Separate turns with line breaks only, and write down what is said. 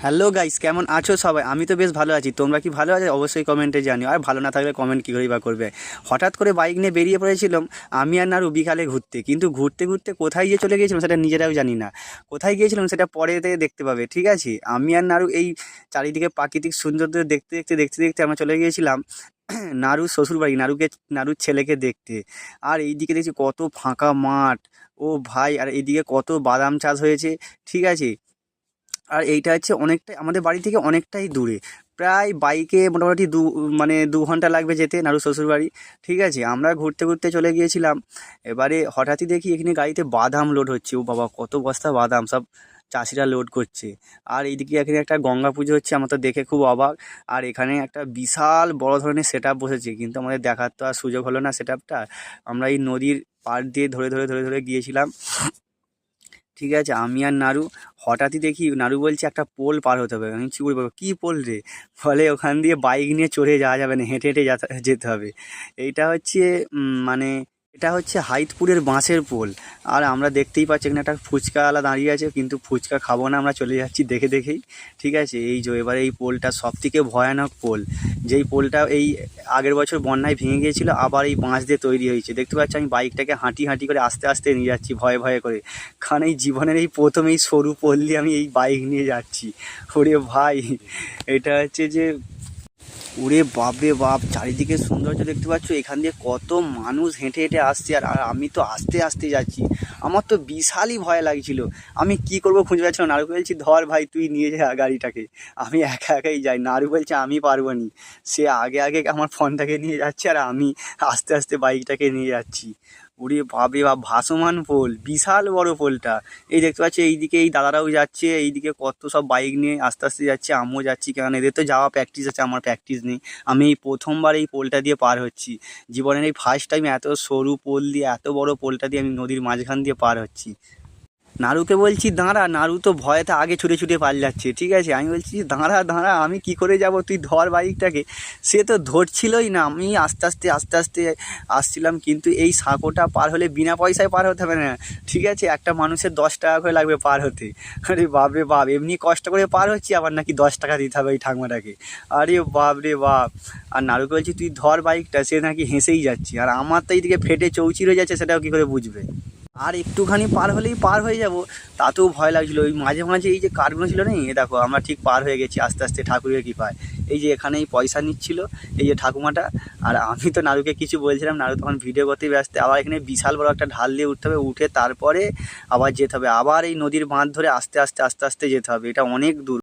Hello guys, কেমন আছো সবাই? আমি তো বেশ ভালো আছি। তোমরা কি ভালো আছো? অবশ্যই কমেন্টে জানিও। আর ভালো না থাকলে কমেন্ট কী করেই বা করবে। হঠাৎ করে বাইক নিয়ে বেরিয়ে পড়েছিলাম আমি আর নারু বিকালে ঘুরতে, কিন্তু ঘুরতে ঘুরতে কোথায় গিয়ে চলে গিয়েছিলাম সেটা নিজেরাও জানি না। কোথায় গিয়েছিলাম সেটা পরে থেকে দেখতে পাবে, ঠিক আছে? আমি আর নারু এই চারিদিকে প্রাকৃতিক সৌন্দর্য দেখতে দেখতে দেখতে দেখতে আমরা চলে গিয়েছিলাম নারুর শ্বশুরবাড়ি, নারুর ছেলেকে দেখতে। আর এইদিকে দেখছি কত ফাঁকা মাঠ, ও ভাই! আর এইদিকে কত বাদাম চাষ হয়েছে, ঠিক আছে? আর এইটা হচ্ছে অনেকটাই আমাদের বাড়ি থেকে অনেকটাই দূরে, প্রায় বাইকে মোটামুটি 2 ঘন্টা লাগবে যেতে নাড়ু শ্বশুরবাড়ি, ঠিক আছে? আমরা ঘুরতে ঘুরতে চলে গিয়েছিলাম। এবারে হঠাৎই দেখি এখানে গাড়িতে বাদাম লোড হচ্ছে। ও বাবা, কত বস্তা বাদাম সব চাষিরা লোড করছে। আর এইদিকে এখানে একটা গঙ্গা পুজো হচ্ছে, আমার তো দেখে খুব অবাক। আর এখানে একটা বিশাল বড় ধরনের সেট আপ বসেছে, কিন্তু আমাদের দেখার তো আর সুযোগ হলো না সেট আপটা। আমরা এই নদীর পাড় দিয়ে ধরে ধরে ধরে ধরে গিয়েছিলাম, ঠিক আছে? আমি আর নারু হঠাৎই দেখি নারু বলছে একটা পোল পার হতে হবে। আমি কি বলবো, কী পোল রে? ফলে ওখান দিয়ে বাইক নিয়ে চড়ে যাওয়া যাবে না, হেঁটে হেঁটে যেতে হবে। এইটা হচ্ছে মানে এটা হচ্ছে হাইতপুরের বাঁশের পোল। আর আমরা দেখতেই পাচ্ছি এখানে একটা ফুচকাওয়ালা দাঁড়িয়ে আছে, কিন্তু ফুচকা খাবো না, আমরা চলে যাচ্ছি দেখে দেখেই, ঠিক আছে? এই যে এবারে এই পোলটা সব থেকে ভয়ানক পোল, যেই পোলটা এই আগের বছর বন্যায় ভেঙে গিয়েছিল, আবার এই বাঁশ দিয়ে তৈরি হয়েছে। দেখতে পাচ্ছি আমি বাইকটাকে হাঁটি হাঁটি করে আস্তে আস্তে নিয়ে যাচ্ছি ভয়ে ভয়ে করে, কারণ এই জীবনের এই প্রথম এই সরু পথ দিয়ে আমি এই বাইক নিয়ে যাচ্ছি। ওরে ভাই, এটা হচ্ছে যে ওরে বাপরে বাপ, চারিদিকে সৌন্দর্য দেখতে পাচ্ছ, এখান দিয়ে কত মানুষ হেঁটে হেঁটে আসছে, আর আর আমি তো আস্তে আস্তে যাচ্ছি। আমার তো বিশালই ভয় লাগছিল, আমি কি করব খুঁজে পাচ্ছিলাম। নারু বলছি ধর ভাই, তুই নিয়ে যা গাড়িটাকে, আমি একা একাই যাই। নারু বলছে আমি পারবো নি, সে আগে আগে আমার ফোনটাকে নিয়ে যাচ্ছে, আর আমি আস্তে আস্তে বাইকটাকে নিয়ে যাচ্ছি। ওরে বাপরে বাপ, ভাসমান পোল, বিশাল বড় পোলটা। এই দেখতে পাচ্ছি এইদিকে এই দাদারাও যাচ্ছে, এইদিকে কত সব বাইক নিয়ে আস্তে আস্তে যাচ্ছে, আমিও যাচ্ছি, কারণ এদের তো যাওয়া প্র্যাকটিস আছে, আমার প্র্যাকটিস নেই। আমি এই প্রথমবার এই পোলটা দিয়ে পার হচ্ছি, জীবনের এই ফার্স্ট টাইম এত সরু পোল দিয়ে, এত বড় পোলটা দিয়ে আমি নদীর মাঝখান দিয়ে পার হচ্ছি। নারুকে বলছি দাঁড়া, নারু তো ভয়েতে আগে ছুটে ছুটে পালাচ্ছে, ঠিক আছে? আমি বলছি দাঁড়া দাঁড়া, আমি কি করে যাব, তুই ধর বাইকটাকে। সে তো ধরছিলই না, আমি আস্তে আস্তে আস্তে আস্তে আসছিলাম, কিন্তু এই সাঁকোটা পার হলে বিনা পয়সায় পার হতে হবে না, ঠিক আছে? একটা মানুষের 10 টাকা করে লাগবে পার হতে। আরে বাপরে বাপ, এমনি কষ্ট করে পার হচ্ছি, আবার নাকি 10 টাকা দিতে হবে এই ঠাকুমাটাকে। আরে বাপরে বাপ! আর নারুকে বলছি তুই ধর বাইকটা, সে নাকি হেসেই যাচ্ছে, আর আমার তো এইদিকে ফেটে চৌচির হয়ে যাচ্ছে, সেটাও কী করে বুঝবে। আর একটুখানি পার হলেই পার হয়ে যাব, তাতেও ভয় লাগছিলো। ওই মাঝে মাঝে এই যে কাঠগুলো ছিল না, এ দেখো আমরা ঠিক পার হয়ে গেছি আস্তে আস্তে ঠাকুরের কৃপায়। এই যে এখানেই পয়সা নিচ্ছিল এই যে ঠাকুমাটা, আর আমি তো নারুকে কিছু বলছিলাম, নারু তখন ভিডিও করতেই ব্যস্ত। আবার এখানে বিশাল বড় একটা ঢাল দিয়ে উঠতে হবে, উঠে তারপরে আবার যেতে হবে, আবার এই নদীর বাঁধ ধরে আস্তে আস্তে আস্তে আস্তে যেতে হবে, এটা অনেক দূর।